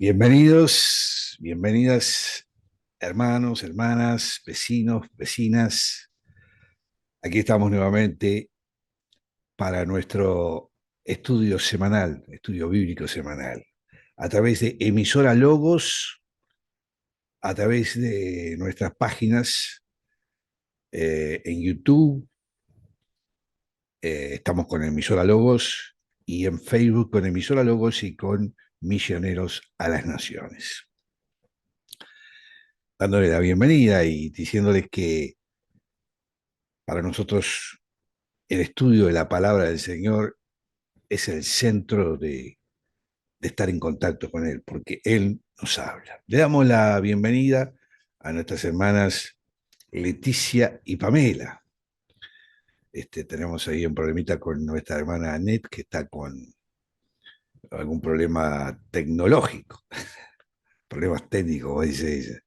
Bienvenidos, bienvenidas, hermanos, hermanas, vecinos, vecinas. Aquí estamos nuevamente para nuestro estudio semanal, estudio bíblico semanal, a través de emisora Logos, a través de nuestras páginas en YouTube. Estamos con emisora Logos y en Facebook con emisora Logos y con Misioneros a las Naciones. Dándole la bienvenida y diciéndoles que para nosotros el estudio de la palabra del Señor es el centro de estar en contacto con Él, porque Él nos habla. Le damos la bienvenida a nuestras hermanas Leticia y Pamela. Tenemos ahí un problemita con nuestra hermana Annette, que está con algún problema tecnológico, problemas técnicos, como dice ella.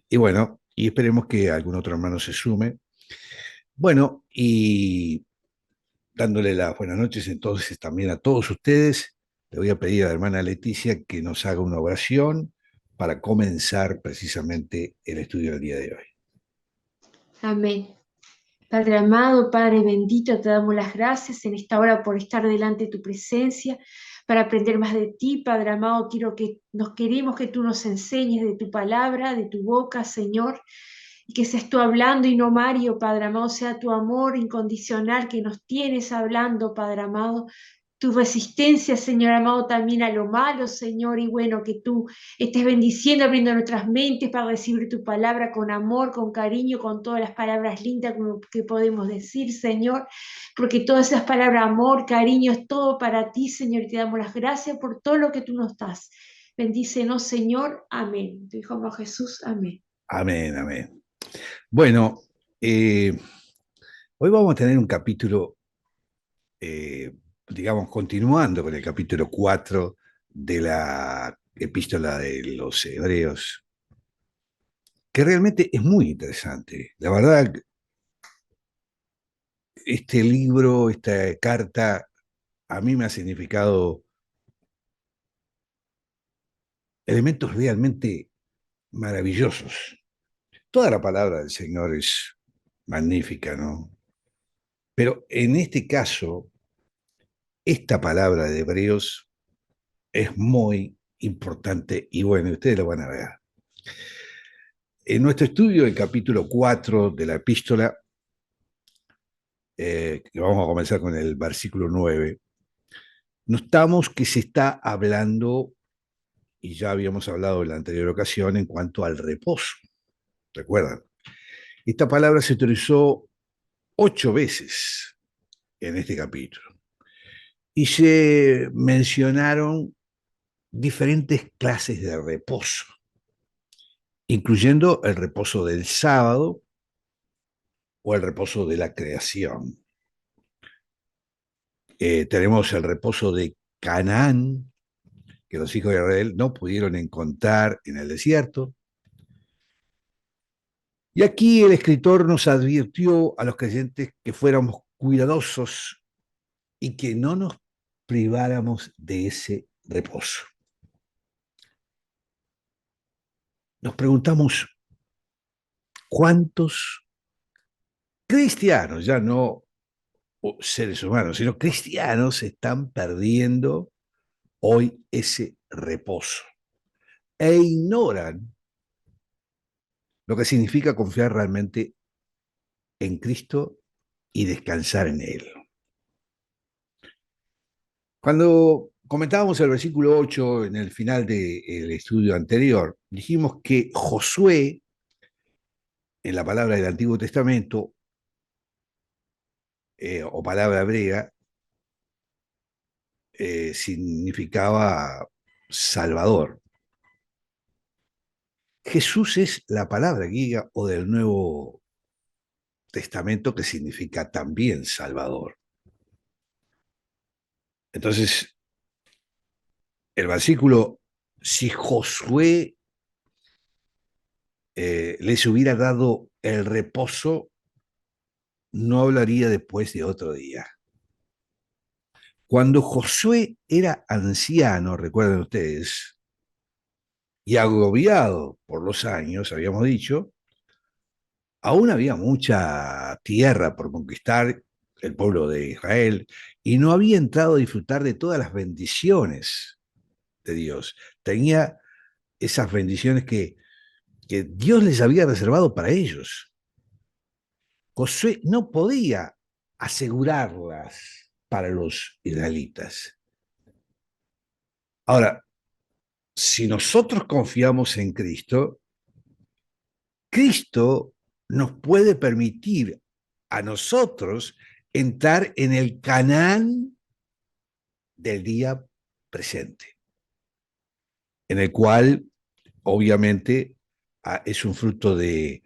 Y bueno, y esperemos que algún otro hermano se sume. Bueno, y dándole las buenas noches entonces también a todos ustedes, le voy a pedir a la hermana Leticia que nos haga una oración para comenzar precisamente el estudio del día de hoy. Amén. Padre amado, Padre bendito, te damos las gracias en esta hora por estar delante de tu presencia, para aprender más de ti, Padre amado. Queremos que tú nos enseñes de tu palabra, de tu boca, Señor, y que seas tú hablando y no Mario, Padre amado, sea tu amor incondicional que nos tienes hablando, Padre amado. Tu resistencia, Señor amado, también a lo malo, Señor, y bueno, que tú estés bendiciendo, abriendo nuestras mentes para recibir tu palabra con amor, con cariño, con todas las palabras lindas que podemos decir, Señor, porque todas esas palabras, amor, cariño, es todo para ti, Señor, y te damos las gracias por todo lo que tú nos das. Bendícenos, Señor, amén. Tu Hijo amado Jesús, amén. Amén, amén. Bueno, hoy vamos a tener un capítulo, digamos, continuando con el capítulo 4 de la epístola de los Hebreos, que realmente es muy interesante. La verdad, este libro, esta carta, a mí me ha significado elementos realmente maravillosos. Toda la palabra del Señor es magnífica, ¿no? Pero en este caso, esta palabra de Hebreos es muy importante y bueno, ustedes lo van a ver. En nuestro estudio del capítulo 4 de la epístola, que vamos a comenzar con el versículo 9, notamos que se está hablando, y ya habíamos hablado en la anterior ocasión, en cuanto al reposo. ¿Recuerdan? Esta palabra se utilizó 8 veces en este capítulo y se mencionaron diferentes clases de reposo, incluyendo el reposo del sábado o el reposo de la creación. Tenemos el reposo de Canaán, que los hijos de Israel no pudieron encontrar en el desierto. Y aquí el escritor nos advirtió a los creyentes que fuéramos cuidadosos y que no nos priváramos de ese reposo. Nos preguntamos cuántos cristianos, ya no seres humanos, sino cristianos, están perdiendo hoy ese reposo e ignoran lo que significa confiar realmente en Cristo y descansar en Él. Cuando comentábamos el versículo 8 en el final del estudio anterior, dijimos que Josué, en la palabra del Antiguo Testamento, o palabra hebrea, significaba Salvador. Jesús es la palabra griega o del Nuevo Testamento que significa también Salvador. Entonces, el versículo, si Josué les hubiera dado el reposo, no hablaría después de otro día. Cuando Josué era anciano, recuerden ustedes, y agobiado por los años, habíamos dicho, aún había mucha tierra por conquistar el pueblo de Israel y no había entrado a disfrutar de todas las bendiciones de Dios. Tenía esas bendiciones que Dios les había reservado para ellos. Josué no podía asegurarlas para los israelitas. Ahora, si nosotros confiamos en Cristo, Cristo nos puede permitir a nosotros entrar en el Canaán del día presente, en el cual obviamente es un fruto de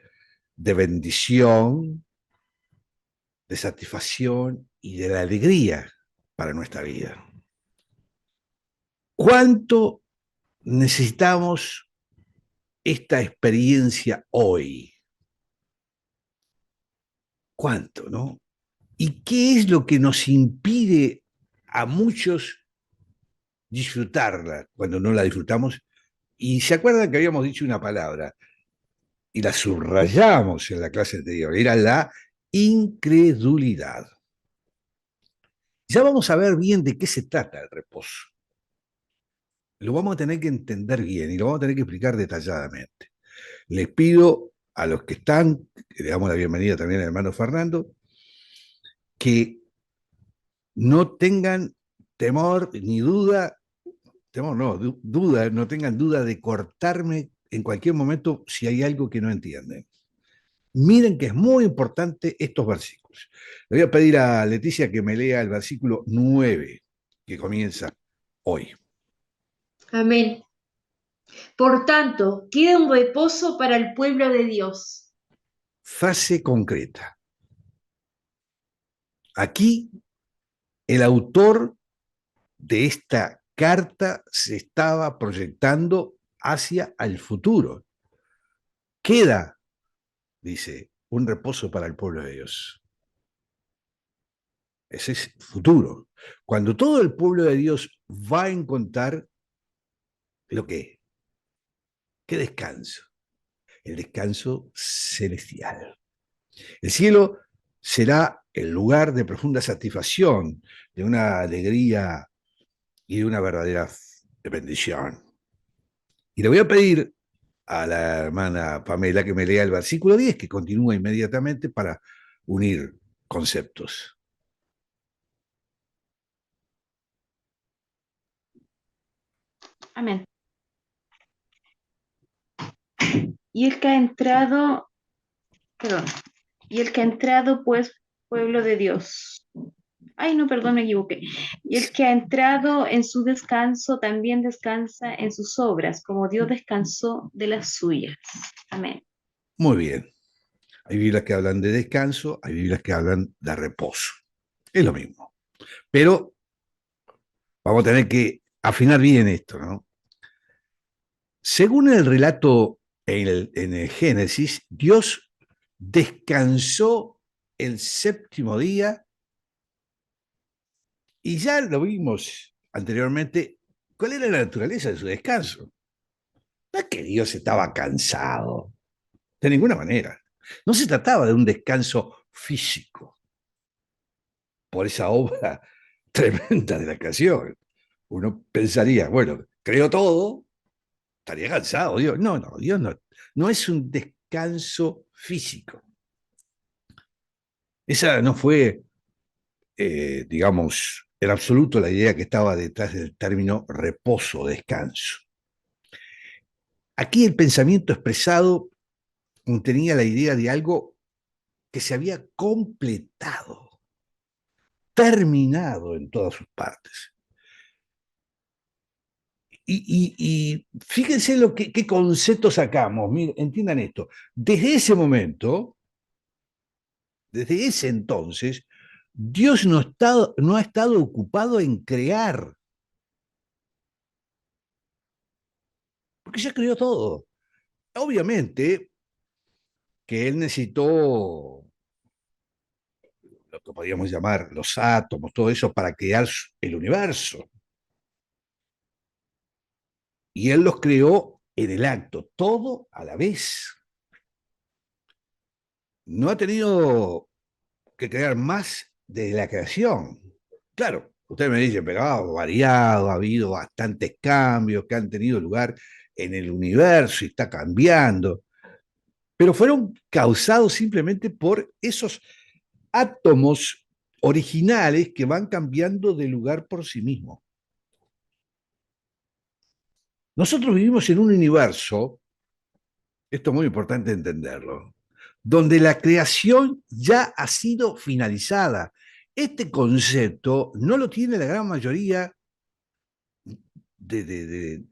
bendición, de satisfacción y de la alegría para nuestra vida. ¿Cuánto necesitamos esta experiencia hoy? ¿Cuánto, no? ¿Y qué es lo que nos impide a muchos disfrutarla cuando no la disfrutamos? Y se acuerdan que habíamos dicho una palabra y la subrayamos en la clase anterior, era la incredulidad. Ya vamos a ver bien de qué se trata el reposo. Lo vamos a tener que entender bien y lo vamos a tener que explicar detalladamente. Les pido a los que están, que le damos la bienvenida también al hermano Fernando, que no tengan temor ni duda, temor no, duda, no tengan duda de cortarme en cualquier momento si hay algo que no entienden. Miren que es muy importante estos versículos. Le voy a pedir a Leticia que me lea el versículo 9, que comienza hoy. Amén. Por tanto, queda un reposo para el pueblo de Dios. Frase concreta. Aquí el autor de esta carta se estaba proyectando hacia el futuro. Queda, dice, un reposo para el pueblo de Dios. Ese es futuro. Cuando todo el pueblo de Dios va a encontrar lo que, ¿qué descanso? El descanso celestial. El cielo será el lugar de profunda satisfacción, de una alegría y de una verdadera bendición. Y le voy a pedir a la hermana Pamela que me lea el versículo 10, que continúa inmediatamente para unir conceptos. Amén. Y el que ha entrado, perdón, y el que ha entrado, pues, pueblo de Dios. Ay, no, perdón, me equivoqué. Y el que ha entrado en su descanso también descansa en sus obras, como Dios descansó de las suyas. Amén. Muy bien. Hay Biblias que hablan de descanso, hay Biblias que hablan de reposo. Es lo mismo. Pero vamos a tener que afinar bien esto, ¿no? Según el relato en el Génesis, Dios descansó el séptimo día y ya lo vimos anteriormente. ¿Cuál era la naturaleza de su descanso? No es que Dios estaba cansado, de ninguna manera. No se trataba de un descanso físico por esa obra tremenda de la creación. Uno pensaría, bueno, creó todo, estaría cansado. Dios. No, no, Dios no, no es un descanso físico. Esa no fue, digamos, en absoluto la idea que estaba detrás del término reposo, descanso. Aquí el pensamiento expresado contenía la idea de algo que se había completado, terminado en todas sus partes. Y fíjense qué concepto sacamos. Miren, entiendan esto. Desde ese momento, desde ese entonces, Dios no ha estado ocupado en crear, porque ya creó todo. Obviamente que Él necesitó lo que podríamos llamar los átomos, todo eso para crear el universo. Y Él los creó en el acto, todo a la vez. No ha tenido que crear más de la creación. Claro, ustedes me dicen, pero ha variado, ha habido bastantes cambios que han tenido lugar en el universo y está cambiando, pero fueron causados simplemente por esos átomos originales que van cambiando de lugar por sí mismos. Nosotros vivimos en un universo, esto es muy importante entenderlo, donde la creación ya ha sido finalizada. Este concepto no lo tiene la gran mayoría de, de, de,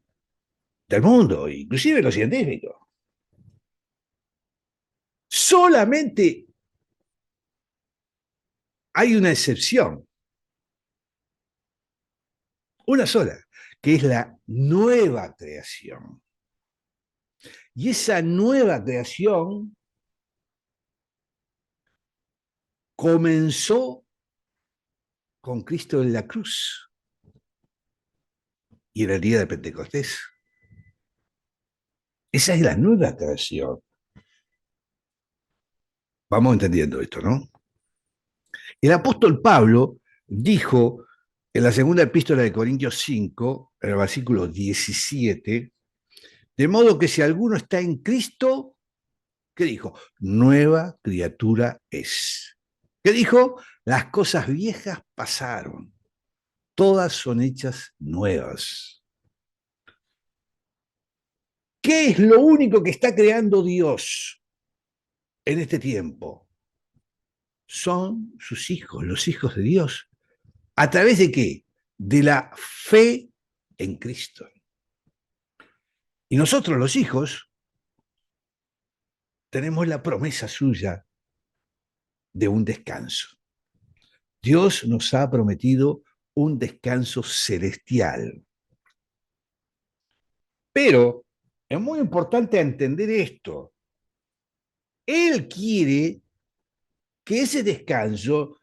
del mundo, inclusive los científicos. Solamente hay una excepción, una sola, que es la nueva creación. Y esa nueva creación comenzó con Cristo en la cruz y en el día de Pentecostés. Esa es la nueva creación. Vamos entendiendo esto, ¿no? El apóstol Pablo dijo en la segunda epístola de Corintios 5, en el versículo 17, de modo que si alguno está en Cristo, ¿qué dijo? Nueva criatura es. ¿Qué dijo? Las cosas viejas pasaron, todas son hechas nuevas. ¿Qué es lo único que está creando Dios en este tiempo? Son sus hijos, los hijos de Dios. ¿A través de qué? De la fe en Cristo. Y nosotros los hijos tenemos la promesa suya de un descanso. Dios nos ha prometido un descanso celestial. Pero es muy importante entender esto. Él quiere que ese descanso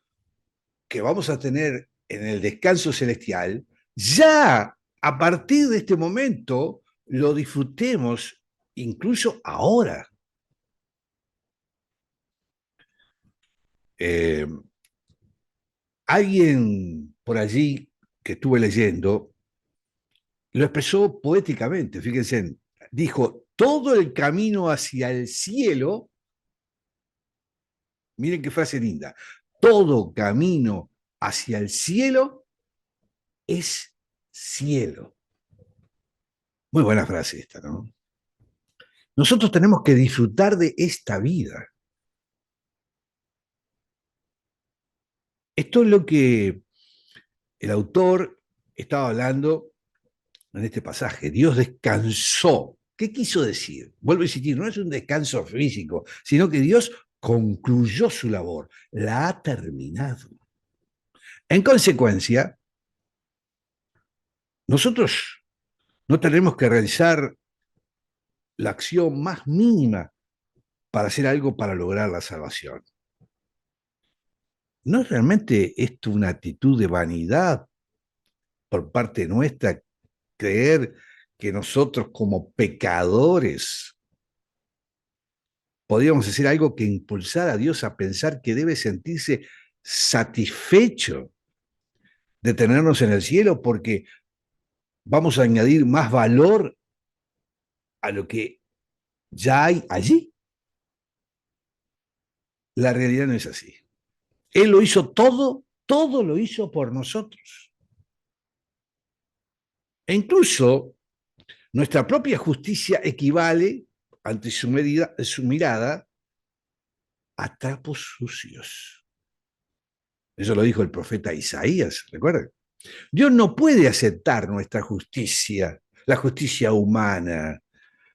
que vamos a tener en el descanso celestial, ya a partir de este momento lo disfrutemos incluso ahora. Alguien por allí que estuve leyendo lo expresó poéticamente, fíjense, dijo, todo el camino hacia el cielo, miren qué frase linda, todo camino hacia el cielo es cielo. Muy buena frase esta, ¿no? Nosotros tenemos que disfrutar de esta vida. Esto es lo que el autor estaba hablando en este pasaje. Dios descansó. ¿Qué quiso decir? Vuelvo a insistir, no es un descanso físico, sino que Dios concluyó su labor, la ha terminado. En consecuencia, nosotros no tenemos que realizar la acción más mínima para hacer algo para lograr la salvación. ¿No es realmente esto una actitud de vanidad por parte nuestra creer que nosotros como pecadores podríamos hacer algo que impulsara a Dios a pensar que debe sentirse satisfecho de tenernos en el cielo porque vamos a añadir más valor a lo que ya hay allí? La realidad no es así. Él lo hizo todo, todo lo hizo por nosotros. E incluso nuestra propia justicia equivale, ante su mirada, a trapos sucios. Eso lo dijo el profeta Isaías, ¿recuerdan? Dios no puede aceptar nuestra justicia, la justicia humana,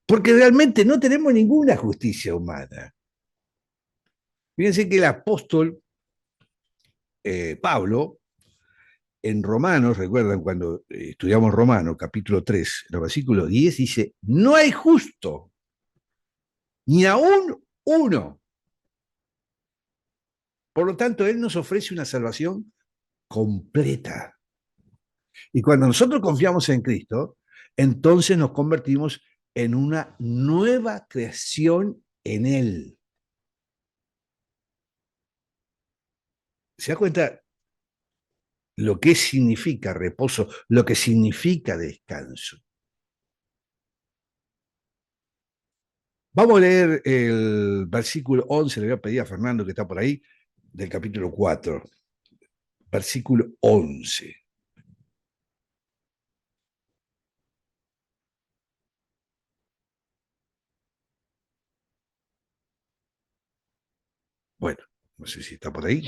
porque realmente no tenemos ninguna justicia humana. Fíjense que el apóstol Pablo, en Romanos, recuerdan cuando estudiamos Romanos, capítulo 3, en el versículo 10, dice, no hay justo, ni aún uno. Por lo tanto, Él nos ofrece una salvación completa. Y cuando nosotros confiamos en Cristo, entonces nos convertimos en una nueva creación en Él. ¿Se da cuenta lo que significa reposo, lo que significa descanso? Vamos a leer el versículo 11, le voy a pedir a Fernando que está por ahí, del capítulo 4, versículo 11. Bueno, no sé si está por ahí.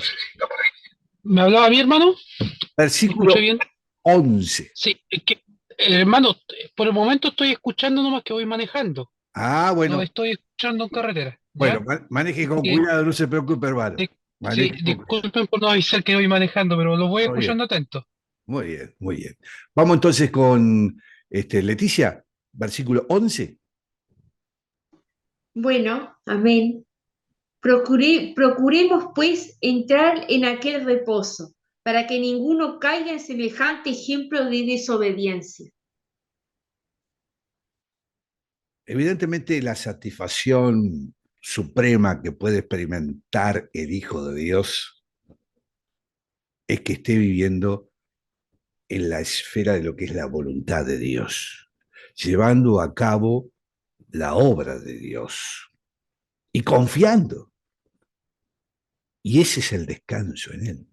¿Me hablaba mi hermano? ¿Me Versículo escuché bien? 11. Sí, es que, hermano, por el momento estoy escuchando nomás que voy manejando. Ah, No bueno, estoy escuchando en carretera, bueno, ¿ya? maneje con Eh, cuidado, no se preocupe, hermano. sí, Maneje con cuidado. disculpen por no avisar que voy manejando, pero lo voy Muy bien, escuchando atento. muy bien, muy bien. Vamos entonces con Leticia, versículo 11. Bueno, amén. Procuremos pues entrar en aquel reposo, para que ninguno caiga en semejante ejemplo de desobediencia. Evidentemente, la satisfacción suprema que puede experimentar el Hijo de Dios es que esté viviendo en la esfera de lo que es la voluntad de Dios, llevando a cabo la obra de Dios y confiando. Y ese es el descanso en Él.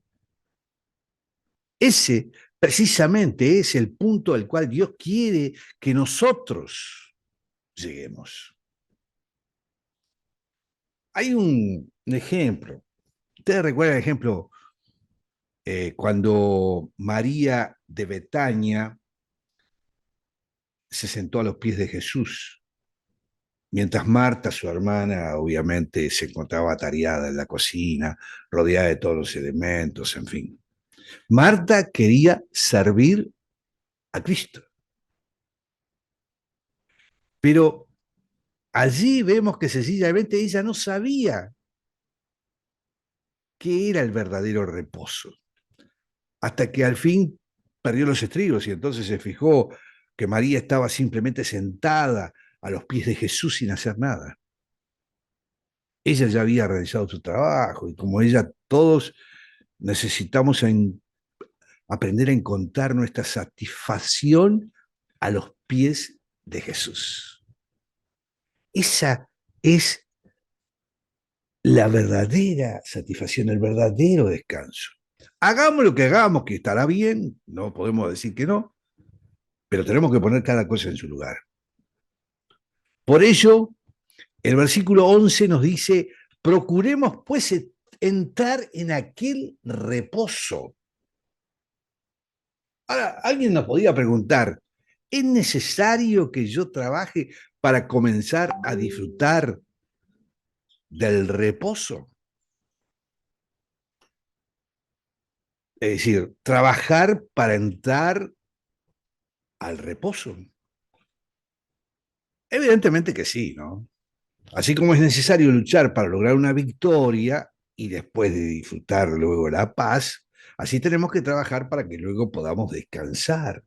Ese precisamente es el punto al cual Dios quiere que nosotros lleguemos. Hay un ejemplo. Ustedes recuerdan el ejemplo cuando María de Betania se sentó a los pies de Jesús, mientras Marta, su hermana, obviamente se encontraba atareada en la cocina, rodeada de todos los elementos, en fin. Marta quería servir a Cristo, pero allí vemos que sencillamente ella no sabía qué era el verdadero reposo, hasta que al fin perdió los estribos y entonces se fijó que María estaba simplemente sentada a los pies de Jesús sin hacer nada. Ella ya había realizado su trabajo y como ella, todos necesitamos aprender a encontrar nuestra satisfacción a los pies de Jesús. Esa es la verdadera satisfacción, el verdadero descanso. Hagamos lo que hagamos, que estará bien, no podemos decir que no, pero tenemos que poner cada cosa en su lugar. Por ello, el versículo 11 nos dice, procuremos pues entrar en aquel reposo. Ahora, alguien nos podía preguntar, ¿es necesario que yo trabaje para comenzar a disfrutar del reposo? Es decir, trabajar para entrar al reposo. Evidentemente que sí, ¿no? Así como es necesario luchar para lograr una victoria y después de disfrutar luego la paz, así tenemos que trabajar para que luego podamos descansar.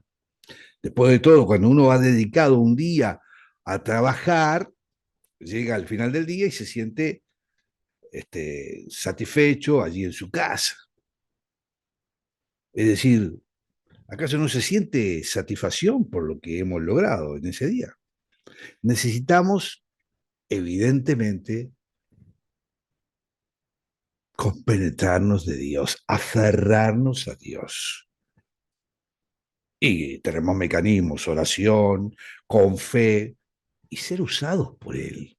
Después de todo, cuando uno ha dedicado un día a trabajar, llega al final del día y se siente satisfecho allí en su casa. Es decir, ¿acaso no se siente satisfacción por lo que hemos logrado en ese día? Necesitamos, evidentemente, compenetrarnos de Dios, aferrarnos a Dios. Y tenemos mecanismos, oración, con fe, y ser usados por Él.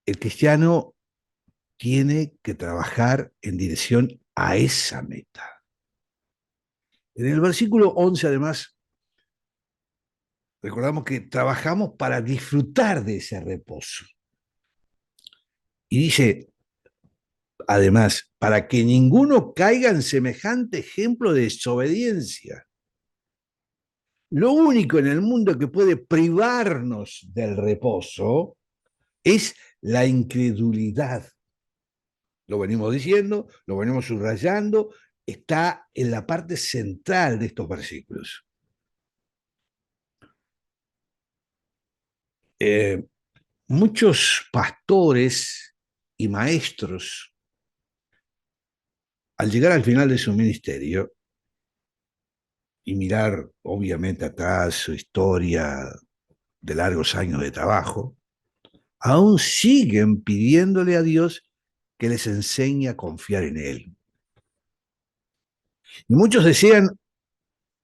El cristiano tiene que trabajar en dirección a esa meta. En el versículo 11, además, recordamos que trabajamos para disfrutar de ese reposo. Y dice, además, para que ninguno caiga en semejante ejemplo de desobediencia. Lo único en el mundo que puede privarnos del reposo es la incredulidad. Lo venimos diciendo, lo venimos subrayando, está en la parte central de estos versículos. Eh, muchos pastores y maestros, al llegar al final de su ministerio y mirar obviamente atrás su historia de largos años de trabajo, aún siguen pidiéndole a Dios que les enseñe a confiar en Él. Y muchos desean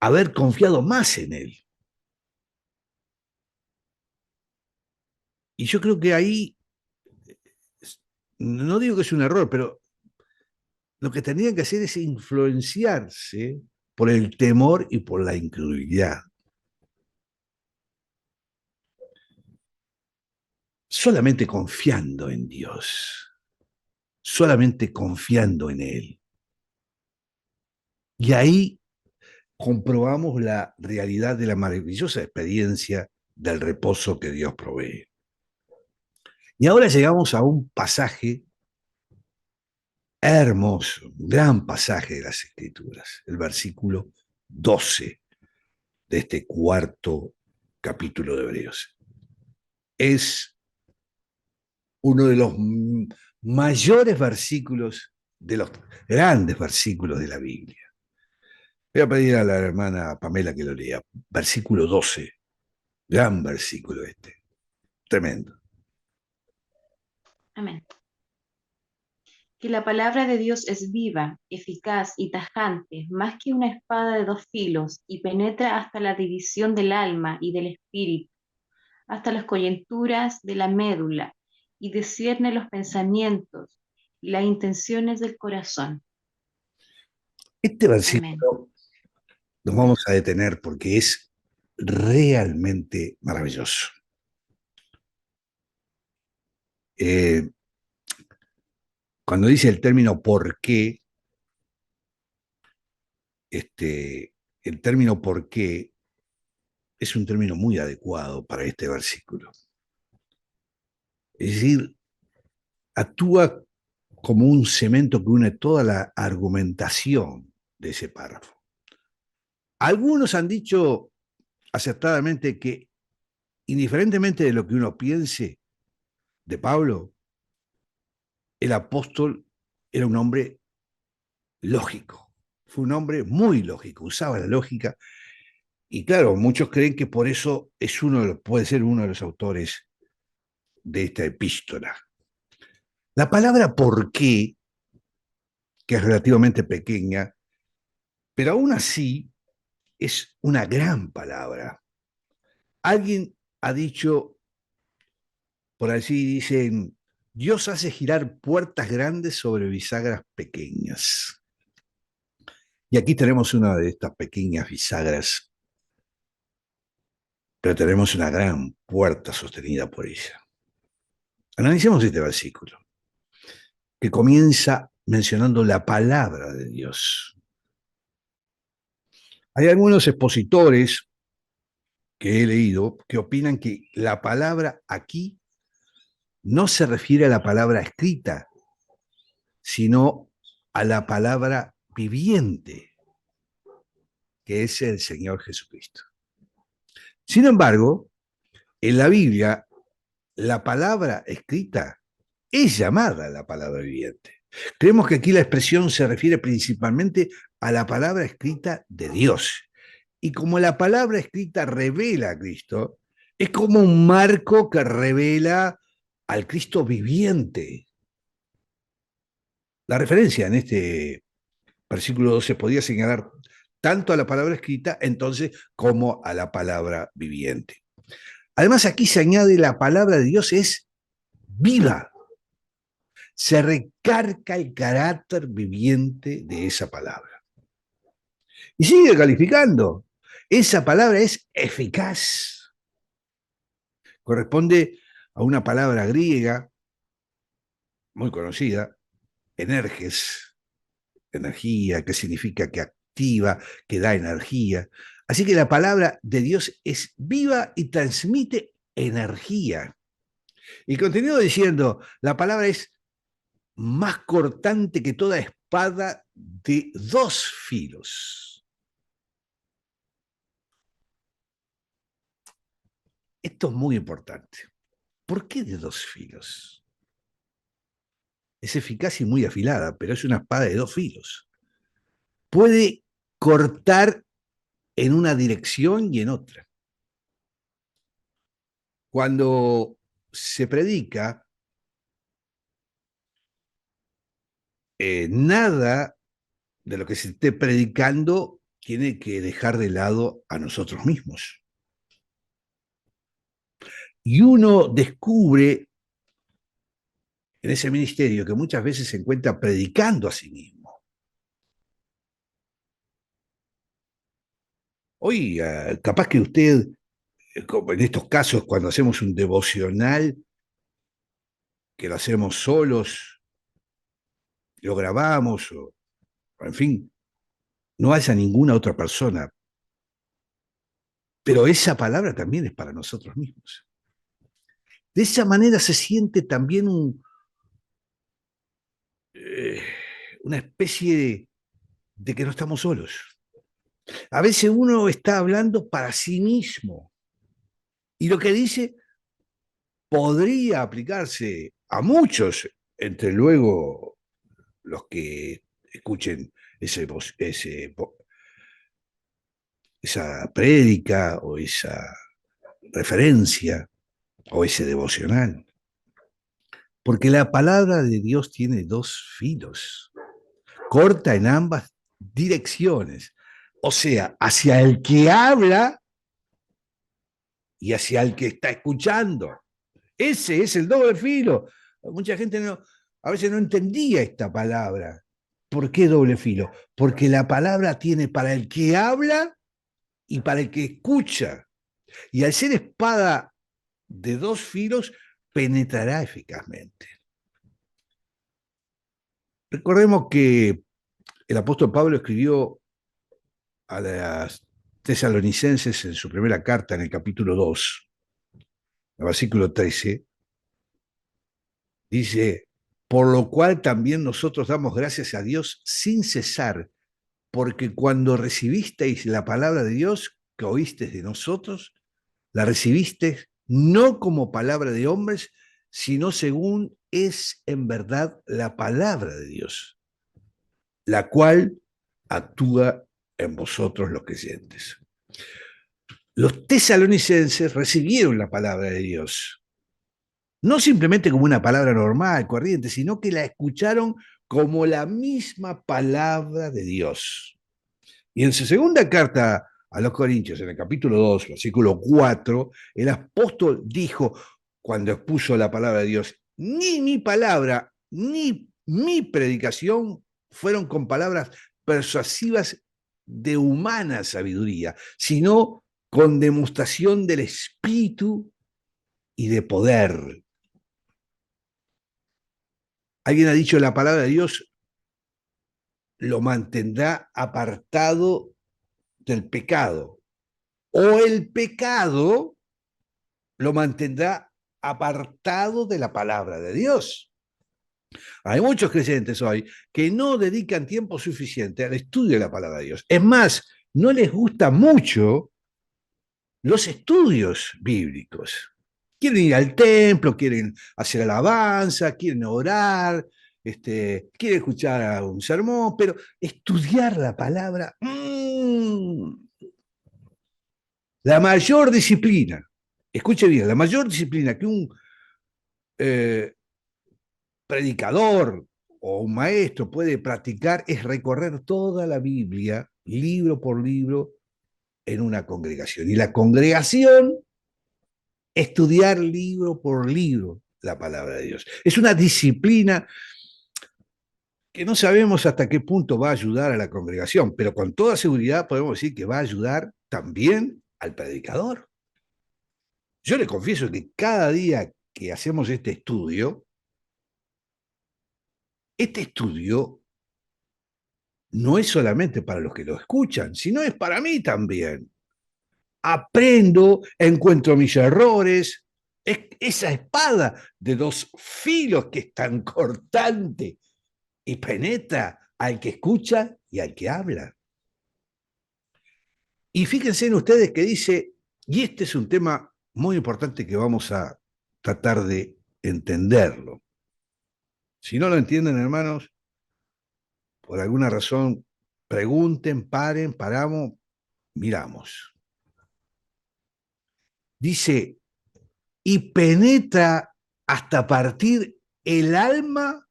haber confiado más en Él. Y yo creo que ahí, no digo que es un error, pero lo que tendrían que hacer es influenciarse por el temor y por la incredulidad. Solamente confiando en Dios, solamente confiando en Él. Y ahí comprobamos la realidad de la maravillosa experiencia del reposo que Dios provee. Y ahora llegamos a un pasaje hermoso, un gran pasaje de las Escrituras, el versículo 12 de este cuarto capítulo de Hebreos. Es uno de los mayores versículos, de los grandes versículos de la Biblia. Voy a pedir a la hermana Pamela que lo lea. Versículo 12, gran versículo este, tremendo. Amén. Que la palabra de Dios es viva, eficaz y tajante, más que una espada de dos filos, y penetra hasta la división del alma y del espíritu, hasta las coyunturas de la médula, y discierne los pensamientos y las intenciones del corazón. Este Amén. versículo nos vamos a detener porque es realmente maravilloso. Cuando dice el término por qué, el término por qué es un término muy adecuado para este versículo. Es decir, actúa como un cemento que une toda la argumentación de ese párrafo. Algunos han dicho acertadamente que, indiferentemente de lo que uno piense de Pablo, el apóstol era un hombre lógico, fue un hombre muy lógico, usaba la lógica, y claro, muchos creen que por eso es puede ser uno de los autores de esta epístola. La palabra por qué, que es relativamente pequeña, pero aún así es una gran palabra. Alguien ha dicho, por así dicen, Dios hace girar puertas grandes sobre bisagras pequeñas. Y aquí tenemos una de estas pequeñas bisagras, pero tenemos una gran puerta sostenida por ella. Analicemos este versículo, que comienza mencionando la palabra de Dios. Hay algunos expositores que he leído que opinan que la palabra aquí no se refiere a la palabra escrita, sino a la palabra viviente, que es el Señor Jesucristo. Sin embargo, en la Biblia, la palabra escrita es llamada la palabra viviente. Creemos que aquí la expresión se refiere principalmente a la palabra escrita de Dios. Y como la palabra escrita revela a Cristo, es como un marco que revela al Cristo viviente. La referencia en este versículo 12 podía señalar tanto a la palabra escrita entonces como a la palabra viviente. Además, aquí se añade la palabra de Dios es viva. Se recarga el carácter viviente de esa palabra. Y sigue calificando. Esa palabra es eficaz. Corresponde a una palabra griega muy conocida, energes, energía, que significa que activa, que da energía. Así que la palabra de Dios es viva y transmite energía. Y continúo diciendo, la palabra es más cortante que toda espada de dos filos. Esto es muy importante. ¿Por qué de dos filos? Es eficaz y muy afilada, pero es una espada de dos filos. Puede cortar en una dirección y en otra. Cuando se predica, nada de lo que se esté predicando tiene que dejar de lado a nosotros mismos. Y uno descubre en ese ministerio que muchas veces se encuentra predicando a sí mismo. Hoy, capaz que usted, como en estos casos, cuando hacemos un devocional, que lo hacemos solos, lo grabamos, o en fin, no haya ninguna otra persona. Pero esa palabra también es para nosotros mismos. De esa manera se siente también una especie de que no estamos solos. A veces uno está hablando para sí mismo y lo que dice podría aplicarse a muchos, entre luego los que escuchen esa prédica o esa referencia o ese devocional. Porque la palabra de Dios tiene dos filos, corta en ambas direcciones, o sea, hacia el que habla y hacia el que está escuchando. Ese es el doble filo. Mucha gente a veces no entendía esta palabra. ¿Por qué doble filo? Porque la palabra tiene para el que habla y para el que escucha. Y al ser espada de dos filos, penetrará eficazmente. Recordemos que el apóstol Pablo escribió a las tesalonicenses en su primera carta, en el capítulo 2, el versículo 13, dice, por lo cual también nosotros damos gracias a Dios sin cesar, porque cuando recibisteis la palabra de Dios que oísteis de nosotros, la recibisteis no como palabra de hombres, sino según es en verdad la palabra de Dios, la cual actúa en vosotros los creyentes. Los tesalonicenses recibieron la palabra de Dios, no simplemente como una palabra normal, corriente, sino que la escucharon como la misma palabra de Dios. Y en su segunda carta a los Corintios, en el capítulo 2, versículo 4, el apóstol dijo, cuando expuso la palabra de Dios, ni mi palabra, ni mi predicación fueron con palabras persuasivas de humana sabiduría, sino con demostración del Espíritu y de poder. Alguien ha dicho, la palabra de Dios lo mantendrá apartado del pecado, o el pecado lo mantendrá apartado de la palabra de Dios. Hay muchos creyentes hoy que no dedican tiempo suficiente al estudio de la palabra de Dios. Es más, no les gusta mucho los estudios bíblicos. Quieren ir al templo, quieren hacer alabanza, quieren orar, quieren escuchar un sermón, pero estudiar la palabra, la mayor disciplina, escuche bien, la mayor disciplina que un predicador o un maestro puede practicar es recorrer toda la Biblia, libro por libro, en una congregación. Y la congregación, estudiar libro por libro la palabra de Dios. Es una disciplina que no sabemos hasta qué punto va a ayudar a la congregación, pero con toda seguridad podemos decir que va a ayudar también al predicador. Yo le confieso que cada día que hacemos este estudio no es solamente para los que lo escuchan, sino es para mí también. Aprendo, encuentro mis errores, es esa espada de dos filos que es tan cortante y penetra al que escucha y al que habla. Y fíjense en ustedes que dice, y este es un tema muy importante que vamos a tratar de entenderlo. Si no lo entienden, hermanos, por alguna razón, pregunten, paren, paramos, miramos. Dice, y penetra hasta partir el alma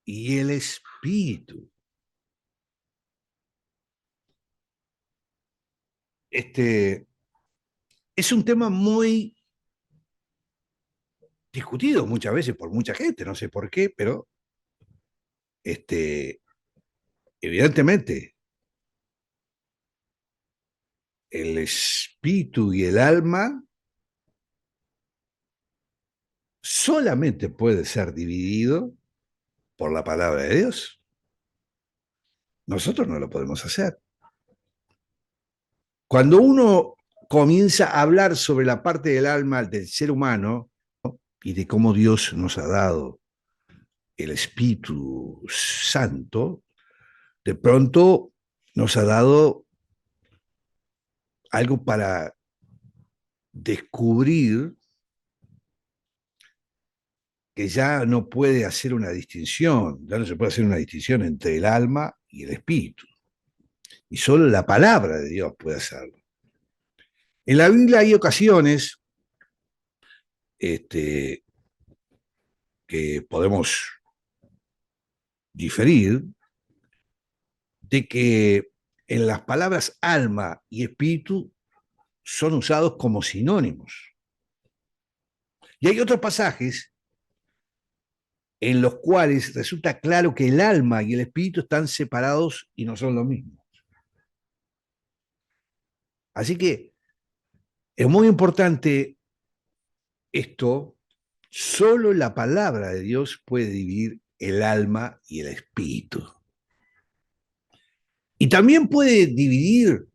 y el espíritu. Es un tema muy discutido muchas veces por mucha gente, no sé por qué, pero evidentemente el espíritu y el alma solamente puede ser dividido por la palabra de Dios. Nosotros no lo podemos hacer. Cuando uno comienza a hablar sobre la parte del alma del ser humano, ¿no? Y de cómo Dios nos ha dado el Espíritu Santo, de pronto nos ha dado algo para descubrir que ya no puede hacer una distinción, ya no se puede hacer una distinción entre el alma y el espíritu. Y solo la palabra de Dios puede hacerlo. En la Biblia hay ocasiones que podemos diferir de que en las palabras alma y espíritu son usados como sinónimos. Y hay otros pasajes en los cuales resulta claro que el alma y el espíritu están separados y no son lo mismo. Así que es muy importante esto, solo la palabra de Dios puede dividir el alma y el espíritu. Y también puede dividir,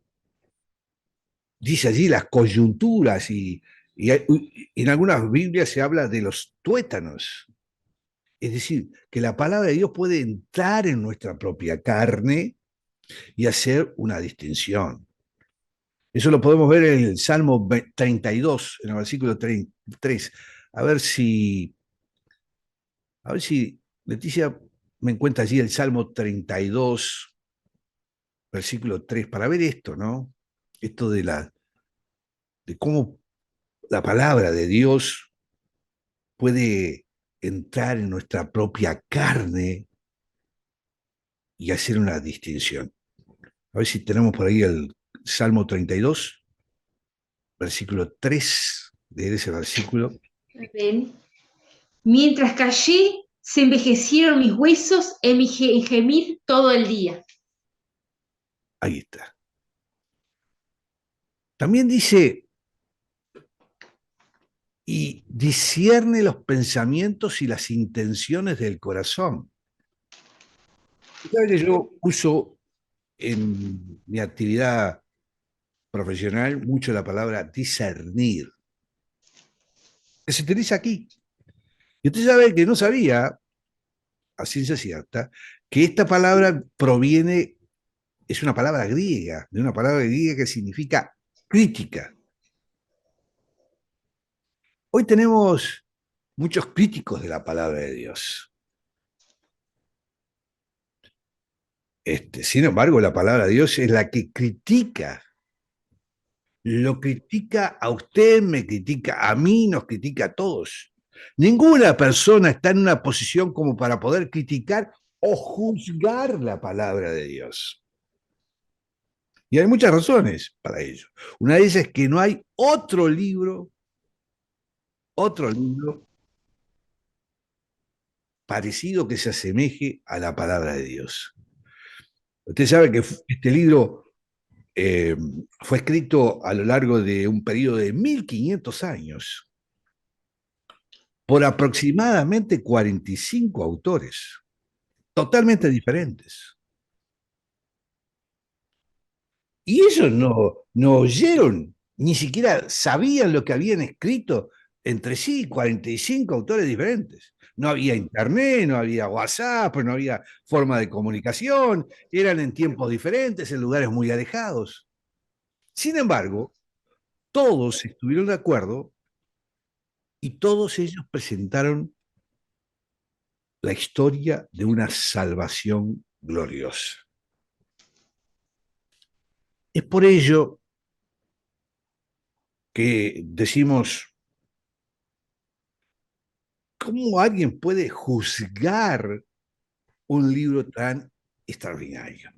dice allí, las coyunturas y en algunas Biblias se habla de los tuétanos. Es decir, que la palabra de Dios puede entrar en nuestra propia carne y hacer una distinción. Eso lo podemos ver en el Salmo 32, en el versículo 3. A ver si Leticia me encuentra allí el Salmo 32, versículo 3, para ver esto, ¿no? Esto de cómo la palabra de Dios puede entrar en nuestra propia carne y hacer una distinción. A ver si tenemos por ahí el Salmo 32, versículo 3, de ese versículo. Amén. Mientras callé, se envejecieron mis huesos en mi gemir todo el día. Ahí está. También dice, y discierne los pensamientos y las intenciones del corazón. ¿Sabe que yo uso en mi actividad profesional mucho la palabra discernir, que se utiliza aquí? Y usted sabe que no sabía, a ciencia cierta, que esta palabra proviene, es una palabra griega, de una palabra griega que significa crítica. Hoy tenemos muchos críticos de la palabra de Dios. Sin embargo, la palabra de Dios es la que critica. Lo critica a usted, me critica a mí, nos critica a todos. Ninguna persona está en una posición como para poder criticar o juzgar la palabra de Dios. Y hay muchas razones para ello. Una de ellas es que no hay otro libro parecido que se asemeje a la palabra de Dios. Usted sabe que este libro fue escrito a lo largo de un periodo de 1500 años por aproximadamente 45 autores, totalmente diferentes. Y ellos no oyeron, ni siquiera sabían lo que habían escrito entre sí, 45 autores diferentes. No había internet, no había WhatsApp, no había forma de comunicación, eran en tiempos diferentes, en lugares muy alejados. Sin embargo, todos estuvieron de acuerdo y todos ellos presentaron la historia de una salvación gloriosa. Es por ello que decimos, ¿cómo alguien puede juzgar un libro tan extraordinario?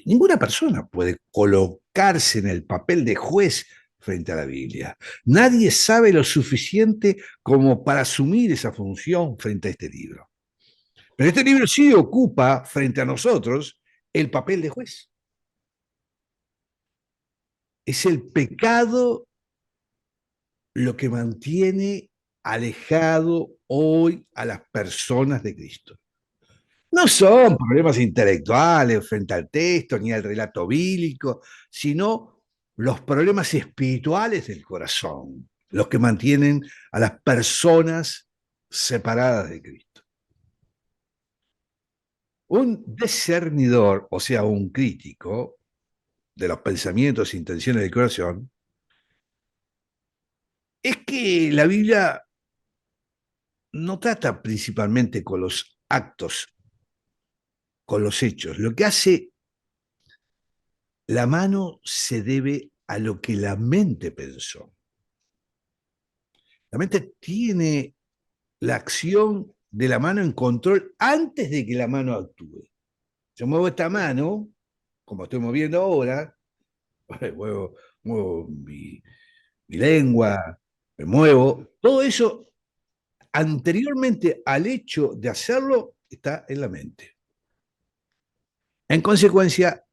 Ninguna persona puede colocarse en el papel de juez frente a la Biblia. Nadie sabe lo suficiente como para asumir esa función frente a este libro. Pero este libro sí ocupa frente a nosotros el papel de juez. Es el pecado lo que mantiene alejado hoy a las personas de Cristo. No son problemas intelectuales frente al texto ni al relato bíblico, sino los problemas espirituales del corazón, los que mantienen a las personas separadas de Cristo. Un discernidor, o sea, un crítico de los pensamientos e intenciones del corazón, es que la Biblia no trata principalmente con los actos, con los hechos. Lo que hace la mano se debe a lo que la mente pensó. La mente tiene la acción de la mano en control antes de que la mano actúe. Yo muevo esta mano, como estoy moviendo ahora, muevo mi lengua, me muevo, todo eso anteriormente al hecho de hacerlo está en la mente. En consecuencia,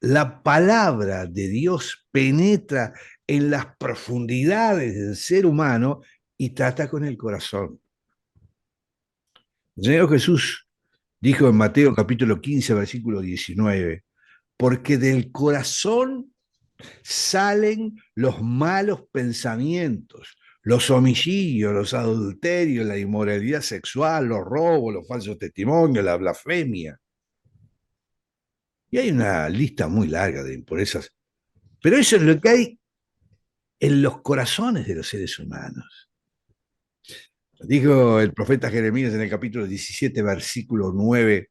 la palabra de Dios penetra en las profundidades del ser humano y trata con el corazón. El Señor Jesús dijo en Mateo capítulo 15, versículo 19, porque del corazón salen los malos pensamientos, los homicidios, los adulterios, la inmoralidad sexual, los robos, los falsos testimonios, la blasfemia. Y hay una lista muy larga de impurezas, pero eso es lo que hay en los corazones de los seres humanos. Dijo el profeta Jeremías en el capítulo 17, versículo 9,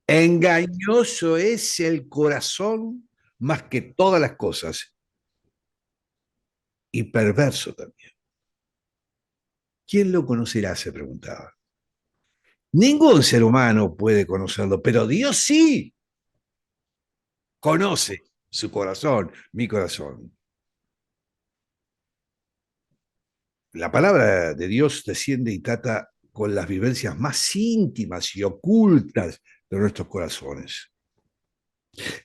engañoso es el corazón más que todas las cosas y perverso también. ¿Quién lo conocerá? Se preguntaba. Ningún ser humano puede conocerlo, pero Dios sí conoce su corazón, mi corazón. La palabra de Dios desciende y trata con las vivencias más íntimas y ocultas de nuestros corazones.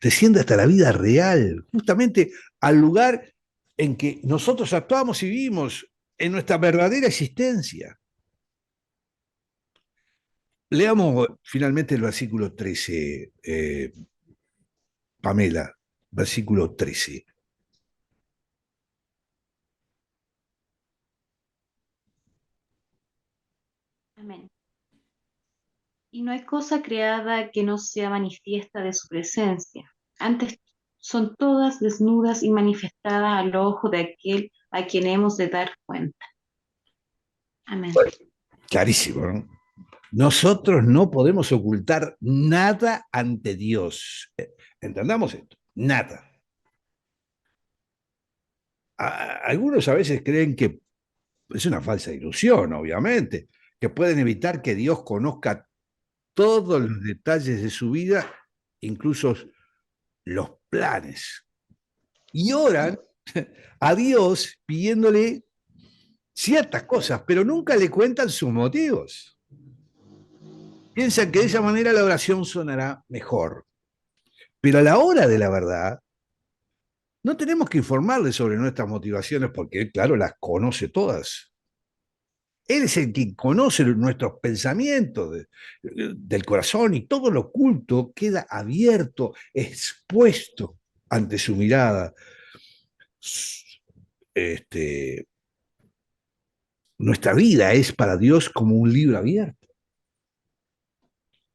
Desciende hasta la vida real, justamente al lugar en que nosotros actuamos y vivimos en nuestra verdadera existencia. Leamos finalmente el versículo 13, Pamela, versículo 13. Amén. Y no hay cosa creada que no sea manifiesta de su presencia. Antes son todas desnudas y manifestadas al ojo de aquel a quien hemos de dar cuenta. Amén. Clarísimo, ¿no? Nosotros no podemos ocultar nada ante Dios. Entendamos esto, nada. Algunos a veces creen que es una falsa ilusión, obviamente, que pueden evitar que Dios conozca todos los detalles de su vida, incluso los planes. Y oran a Dios pidiéndole ciertas cosas, pero nunca le cuentan sus motivos. Piensan que de esa manera la oración sonará mejor. Pero a la hora de la verdad, no tenemos que informarle sobre nuestras motivaciones porque él, claro, las conoce todas. Él es el que conoce nuestros pensamientos del corazón y todo lo oculto queda abierto, expuesto ante su mirada. Nuestra vida es para Dios como un libro abierto.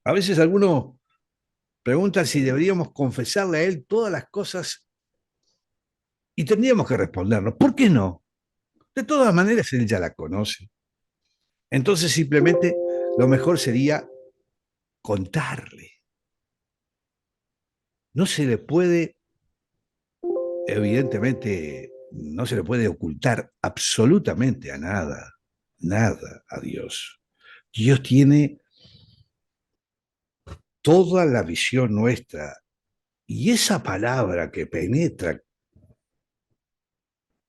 A veces algunos preguntan si deberíamos confesarle a Él todas las cosas Y tendríamos que respondernos, ¿por qué no? De todas maneras, él ya la conoce. Entonces, simplemente lo mejor sería contarle. No se le puede, evidentemente, no se le puede ocultar absolutamente a nada, nada a Dios. Dios tiene toda la visión nuestra y esa palabra que penetra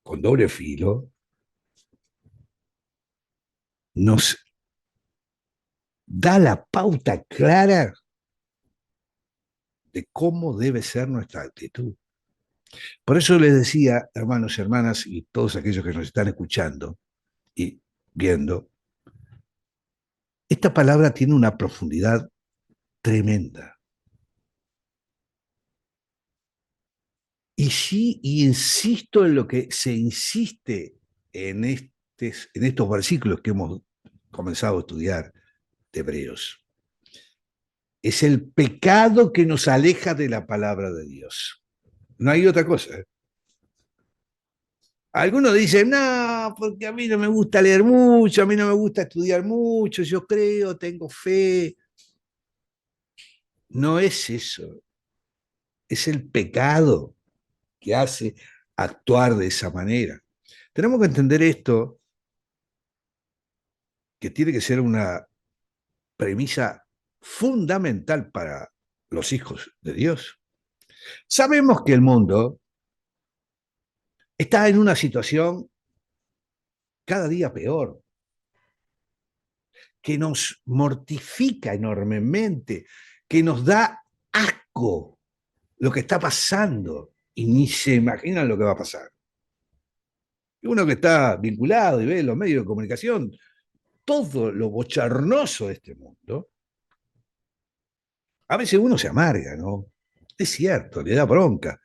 con doble filo nos da la pauta clara de cómo debe ser nuestra actitud. Por eso les decía, hermanos y hermanas, y todos aquellos que nos están escuchando y viendo, esta palabra tiene una profundidad tremenda. Y sí, y insisto en lo que se insiste en, en estos versículos que hemos comenzado a estudiar de Hebreos. Es el pecado que nos aleja de la palabra de Dios. No hay otra cosa. Algunos dicen, no, porque a mí no me gusta leer mucho, a mí no me gusta estudiar mucho, yo creo, tengo fe. No es eso, es el pecado que hace actuar de esa manera. Tenemos que entender esto, que tiene que ser una premisa fundamental para los hijos de Dios. Sabemos que el mundo está en una situación cada día peor, que nos mortifica enormemente, que nos da asco lo que está pasando y ni se imaginan lo que va a pasar. Y uno que está vinculado y ve los medios de comunicación, todo lo bochornoso de este mundo, a veces uno se amarga, ¿no? Es cierto, le da bronca.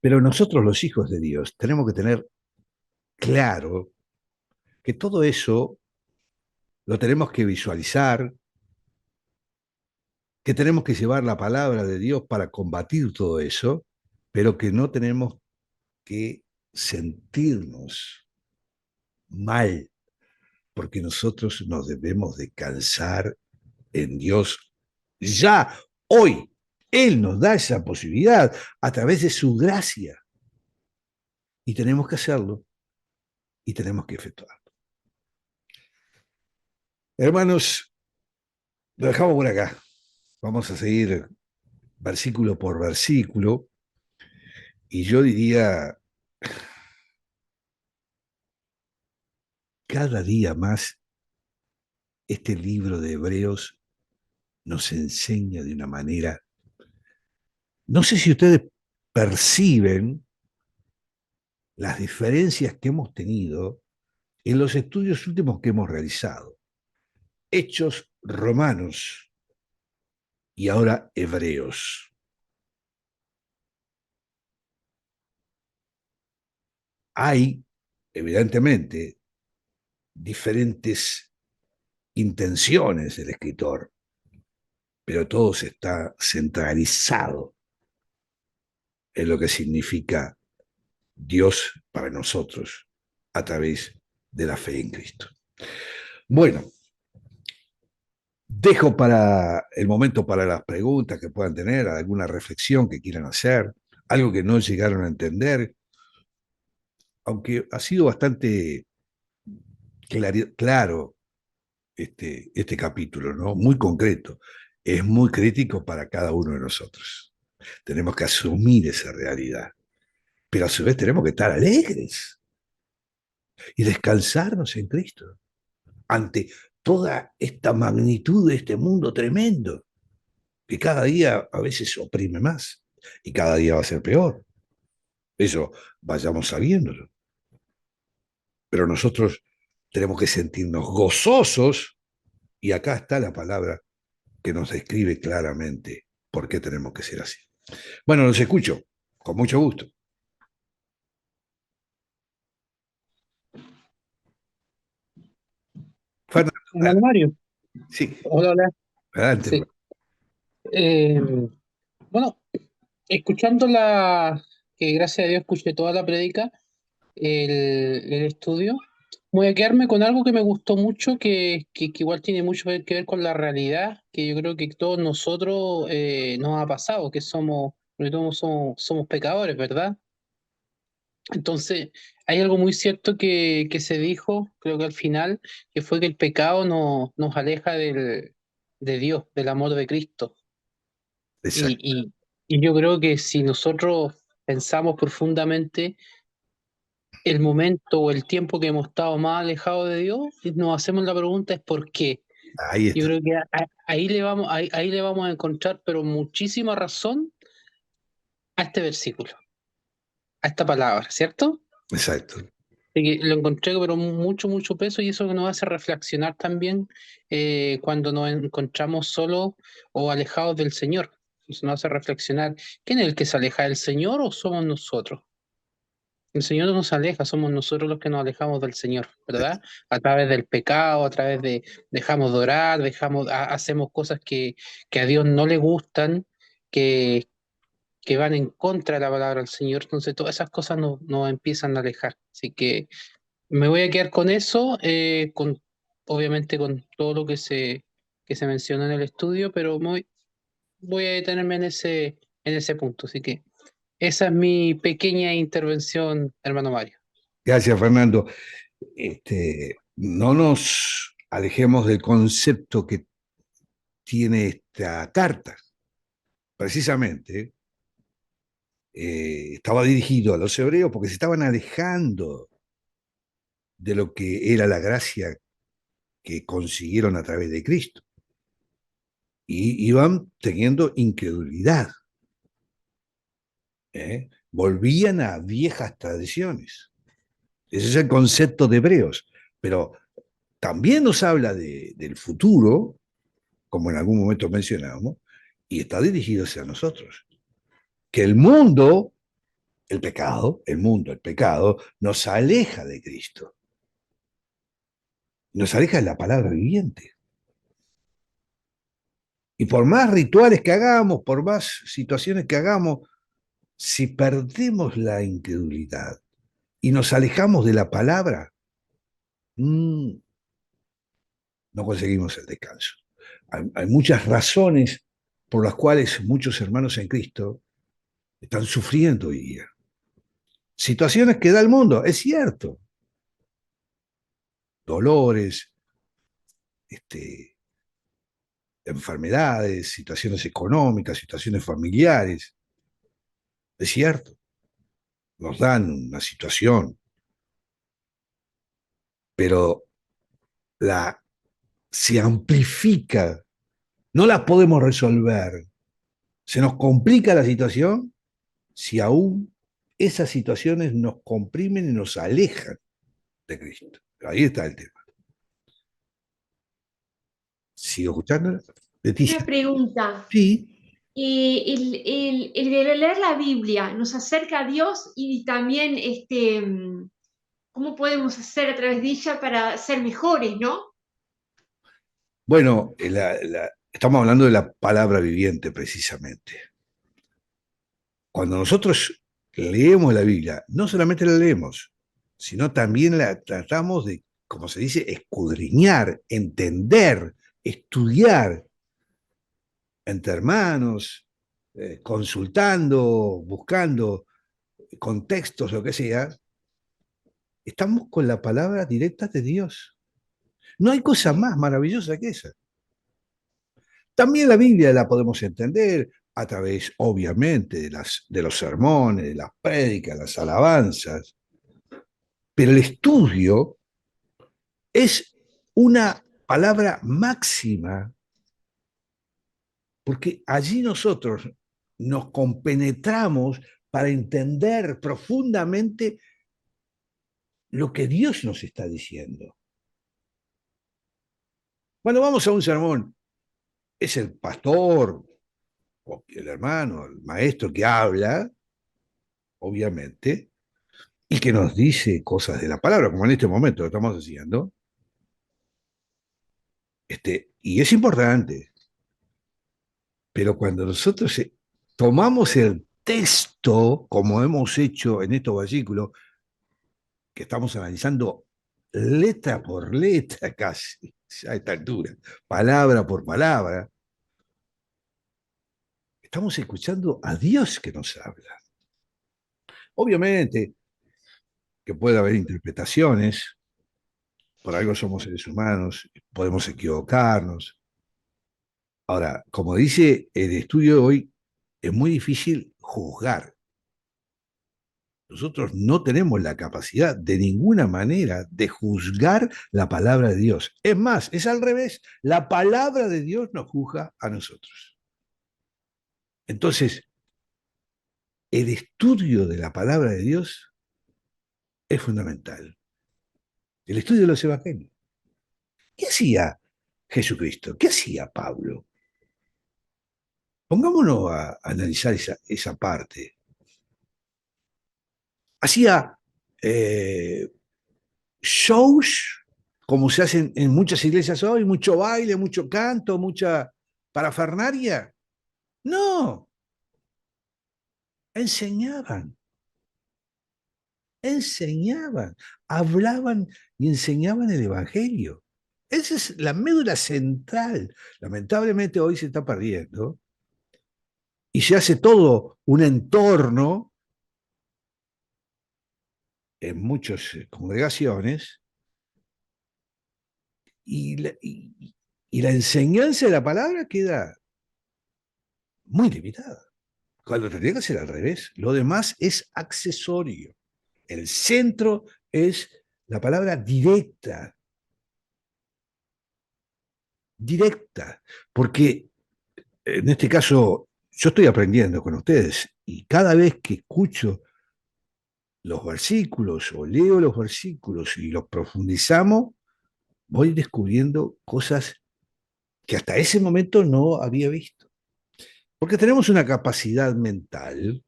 Pero nosotros los hijos de Dios tenemos que tener claro que todo eso lo tenemos que visualizar, que tenemos que llevar la palabra de Dios para combatir todo eso, pero que no tenemos que sentirnos mal, porque nosotros nos debemos descansar en Dios ya, hoy. Él nos da esa posibilidad a través de su gracia. Y tenemos que hacerlo y tenemos que efectuarlo. Hermanos, lo dejamos por acá. Vamos a seguir versículo por versículo. Y yo diría, cada día más este libro de Hebreos nos enseña de una manera, no sé si ustedes perciben las diferencias que hemos tenido en los estudios últimos que hemos realizado. Hechos romanos y ahora hebreos. Hay, evidentemente, diferentes intenciones del escritor, pero todo está centralizado en lo que significa Dios para nosotros a través de la fe en Cristo. Bueno, dejo para el momento para las preguntas que puedan tener, alguna reflexión que quieran hacer, algo que no llegaron a entender, aunque ha sido bastante claro este capítulo, ¿no? Muy concreto, es muy crítico para cada uno de nosotros. Tenemos que asumir esa realidad, pero a su vez tenemos que estar alegres y descansarnos en Cristo ante toda esta magnitud de este mundo tremendo, que cada día a veces oprime más y cada día va a ser peor. Eso vayamos sabiéndolo. Pero nosotros tenemos que sentirnos gozosos y acá está la palabra que nos describe claramente por qué tenemos que ser así. Bueno, los escucho con mucho gusto. Fernando, Hermano Mario, sí, hola, hola. adelante. Sí. Bueno, escuchando que gracias a Dios escuché toda la prédica, el estudio. Voy a quedarme con algo que me gustó mucho, que igual tiene mucho que ver con la realidad, que yo creo que todos nosotros nos ha pasado, que somos, porque todos somos pecadores, ¿verdad? Entonces, hay algo muy cierto que se dijo, creo que al final, que fue que el pecado nos aleja de Dios, del amor de Cristo. Y, Exacto. y, y yo creo que si nosotros pensamos profundamente el momento o el tiempo que hemos estado más alejados de Dios, y nos hacemos la pregunta es ¿por qué? Ahí Yo está. creo que ahí le vamos a encontrar, pero muchísima razón a este versículo, a esta palabra, ¿cierto? Exacto. Así que lo encontré, pero mucho, mucho peso, y eso que nos hace reflexionar también cuando nos encontramos solos o alejados del Señor. Eso nos hace reflexionar, ¿quién es el que se aleja, el Señor o somos nosotros? El Señor no nos aleja, somos nosotros los que nos alejamos del Señor, ¿verdad? A través del pecado, a través de dejamos de orar, hacemos cosas que a Dios no le gustan, que, que van en contra de la palabra del Señor. Entonces, todas esas cosas nos empiezan a alejar. Así que me voy a quedar con eso, obviamente con todo lo que se menciona en el estudio, pero voy a detenerme en ese punto. Así que esa es mi pequeña intervención, hermano Mario. Gracias, Fernando. No nos alejemos del concepto que tiene esta carta. Precisamente, estaba dirigido a los hebreos porque se estaban alejando de lo que era la gracia que consiguieron a través de Cristo. Y iban teniendo incredulidad. Volvían a viejas tradiciones. Ese es el concepto de hebreos. Pero también nos habla del futuro, como en algún momento mencionábamos, y está dirigido hacia nosotros. Que el mundo, el pecado, nos aleja de Cristo. Nos aleja de la palabra viviente. Y por más rituales que hagamos, por más situaciones que hagamos, si perdemos la incredulidad y nos alejamos de la palabra, no conseguimos el descanso. Hay muchas razones por las cuales muchos hermanos en Cristo están sufriendo hoy día. Situaciones que da el mundo, es cierto. Dolores, enfermedades, situaciones económicas, situaciones familiares. Es cierto. Nos dan una situación, pero se amplifica. No la podemos resolver. Se nos complica la situación si aún esas situaciones nos comprimen y nos alejan de Cristo. Ahí está el tema. ¿Sigo escuchando? Una Leticia. pregunta. Sí. El de leer la Biblia nos acerca a Dios y también cómo podemos hacer a través de ella para ser mejores, ¿no? Bueno, estamos hablando de la palabra viviente precisamente. Cuando nosotros leemos la Biblia, no solamente la leemos, sino también la tratamos de, como se dice, escudriñar, entender, estudiar entre hermanos, consultando, buscando contextos, lo que sea. Estamos con la palabra directa de Dios. No hay cosa más maravillosa que esa. También la Biblia la podemos entender a través, obviamente, de los sermones, de las prédicas, las alabanzas, pero el estudio es una palabra máxima, porque allí nosotros nos compenetramos para entender profundamente lo que Dios nos está diciendo. Cuando vamos a un sermón, es el pastor o el hermano, el maestro que habla, obviamente, y que nos dice cosas de la palabra, como en este momento lo estamos haciendo. Y es importante, pero cuando nosotros tomamos el texto, como hemos hecho en estos versículos, que estamos analizando letra por letra casi, a esta altura, palabra por palabra, estamos escuchando a Dios que nos habla. Obviamente que puede haber interpretaciones, por algo somos seres humanos, podemos equivocarnos. Ahora, como dice el estudio de hoy, es muy difícil juzgar. Nosotros no tenemos la capacidad de ninguna manera de juzgar la palabra de Dios. Es más, es al revés. La palabra de Dios nos juzga a nosotros. Entonces, el estudio de la palabra de Dios es fundamental. El estudio de los evangelios. ¿Qué hacía Jesucristo? ¿Qué hacía Pablo? Pongámonos a analizar esa parte. Hacía shows, como se hacen en muchas iglesias hoy, mucho baile, mucho canto, mucha parafernaria. No, enseñaban, hablaban y enseñaban el Evangelio. Esa es la médula central. Lamentablemente hoy se está perdiendo y se hace todo un entorno en muchas congregaciones y la enseñanza de la palabra queda muy limitada. Cuando tendría que ser al revés, lo demás es accesorio. El centro es la palabra directa. Directa. Porque en este caso yo estoy aprendiendo con ustedes y cada vez que escucho los versículos o leo los versículos y los profundizamos, voy descubriendo cosas que hasta ese momento no había visto. Porque tenemos una capacidad mental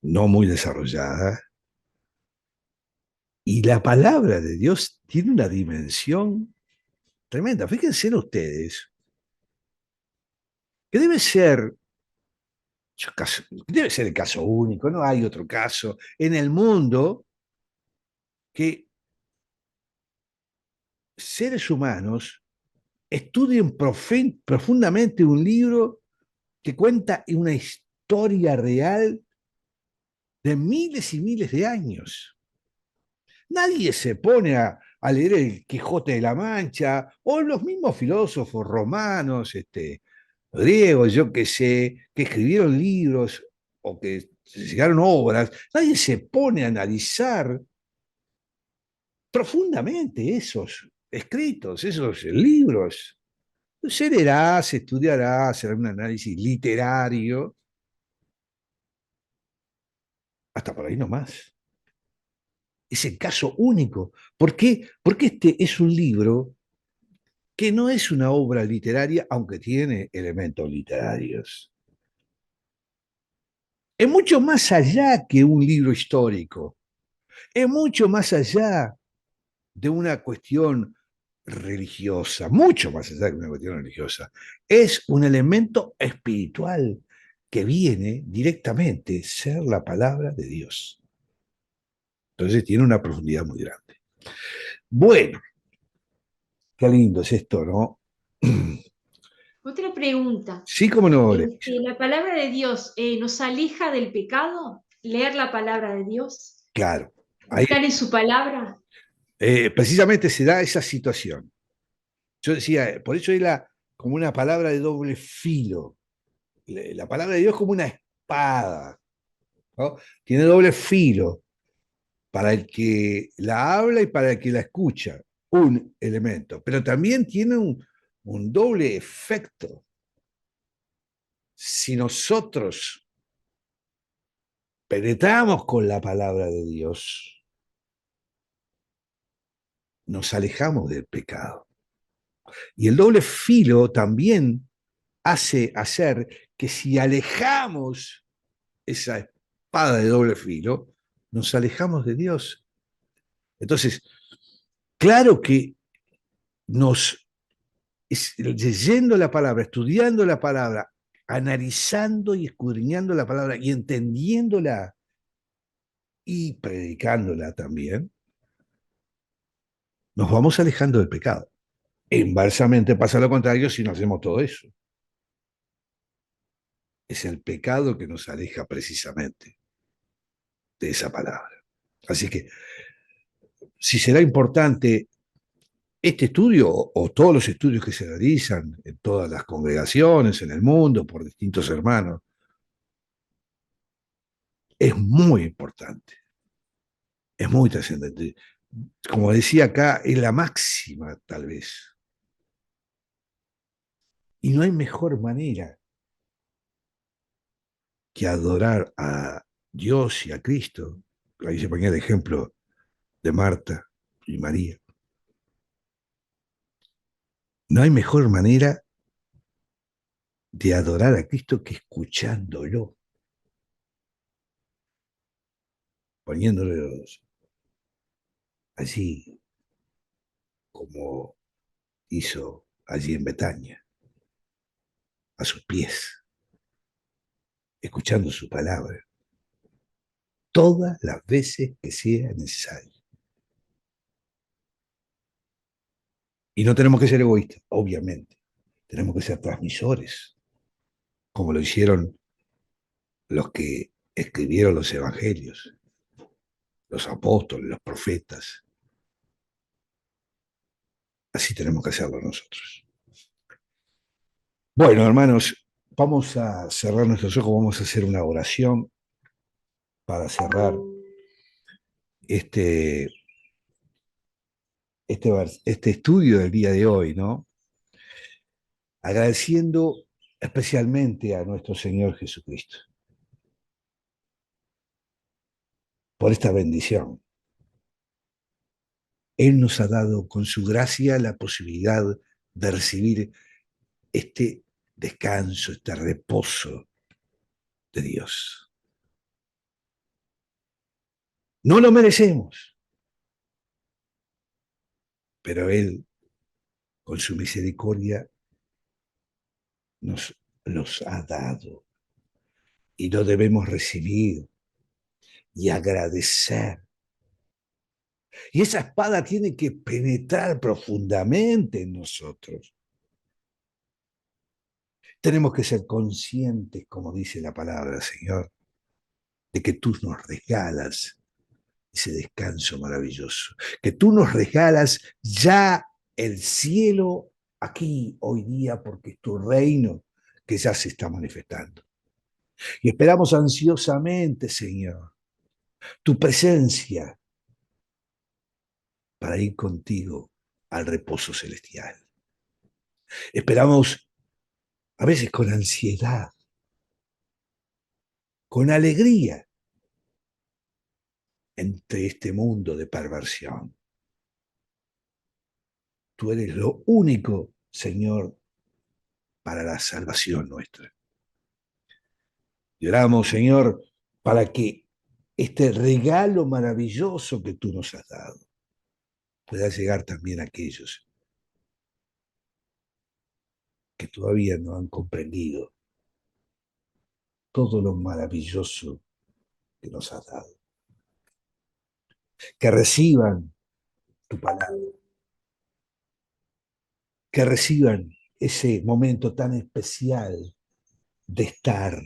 no muy desarrollada y la palabra de Dios tiene una dimensión tremenda. Fíjense en ustedes que debe ser el caso único, no hay otro caso en el mundo que seres humanos estudien profundamente un libro que cuenta una historia real de miles y miles de años. Nadie se pone a leer el Quijote de la Mancha o los mismos filósofos romanos, griegos, yo que sé, que escribieron libros o que llegaron obras. Nadie se pone a analizar profundamente esos escritos, esos libros. Se leerá, se estudiará, se hará un análisis literario, hasta por ahí nomás. Es el caso único. ¿Por qué? Porque este es un libro que no es una obra literaria, aunque tiene elementos literarios. Es mucho más allá que un libro histórico. Es mucho más allá de una cuestión religiosa, mucho más allá de una cuestión religiosa. Es un elemento espiritual que viene directamente a ser la palabra de Dios. Entonces tiene una profundidad muy grande. Bueno, qué lindo es esto, ¿no? Otra pregunta. Sí, cómo no. ¿La palabra de Dios nos aleja del pecado? ¿Leer la palabra de Dios? Claro. ¿Estar en su palabra? Precisamente se da esa situación. Yo decía, por eso es como una palabra de doble filo. La palabra de Dios es como una espada, ¿no? Tiene doble filo para el que la habla y para el que la escucha, un elemento, pero también tiene un doble efecto. Si nosotros penetramos con la palabra de Dios, nos alejamos del pecado. Y el doble filo también hace hacer que si alejamos esa espada de doble filo, nos alejamos de Dios. Entonces, claro que leyendo la palabra, estudiando la palabra, analizando y escudriñando la palabra y entendiéndola y predicándola también, nos vamos alejando del pecado. Inversamente pasa lo contrario si no hacemos todo eso. Es el pecado que nos aleja precisamente de esa palabra. Así que, si será importante este estudio o todos los estudios que se realizan en todas las congregaciones en el mundo por distintos hermanos, es muy importante, es muy trascendente. Como decía acá, es la máxima tal vez. Y no hay mejor manera que adorar a Dios y a Cristo. Ahí se ponía el ejemplo de Marta y María. No hay mejor manera de adorar a Cristo que escuchándolo, poniéndolo allí como hizo allí en Betania, a sus pies, escuchando su palabra, todas las veces que sea necesario. Y no tenemos que ser egoístas, obviamente. Tenemos que ser transmisores, como lo hicieron los que escribieron los evangelios, los apóstoles, los profetas. Así tenemos que hacerlo nosotros. Bueno, hermanos, vamos a cerrar nuestros ojos, vamos a hacer una oración para cerrar este estudio del día de hoy, ¿no? Agradeciendo especialmente a nuestro Señor Jesucristo por esta bendición. Él nos ha dado con su gracia la posibilidad de recibir este descanso, este reposo de Dios. No lo merecemos, pero Él, con su misericordia, nos los ha dado y lo debemos recibir y agradecer. Y esa espada tiene que penetrar profundamente en nosotros. Tenemos que ser conscientes, como dice la palabra, Señor, de que tú nos regalas ese descanso maravilloso, que tú nos regalas ya el cielo aquí hoy día, porque es tu reino que ya se está manifestando. Y esperamos ansiosamente, Señor, tu presencia para ir contigo al reposo celestial. Esperamos a veces con ansiedad, con alegría, entre este mundo de perversión. Tú eres lo único, Señor, para la salvación nuestra. Y oramos, Señor, para que este regalo maravilloso que tú nos has dado pueda llegar también a aquellos que todavía no han comprendido todo lo maravilloso que nos has dado. Que reciban tu palabra, que reciban ese momento tan especial de estar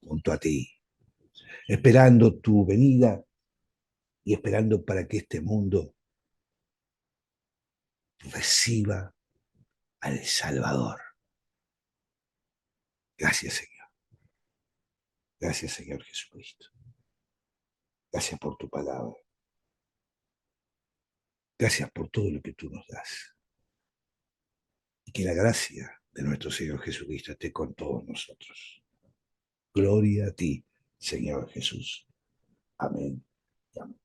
junto a ti, esperando tu venida y esperando para que este mundo reciba al Salvador. Gracias, Señor. Gracias, Señor Jesucristo. Gracias por tu palabra. Gracias por todo lo que tú nos das. Y que la gracia de nuestro Señor Jesucristo esté con todos nosotros. Gloria a ti, Señor Jesús. Amén. Amén.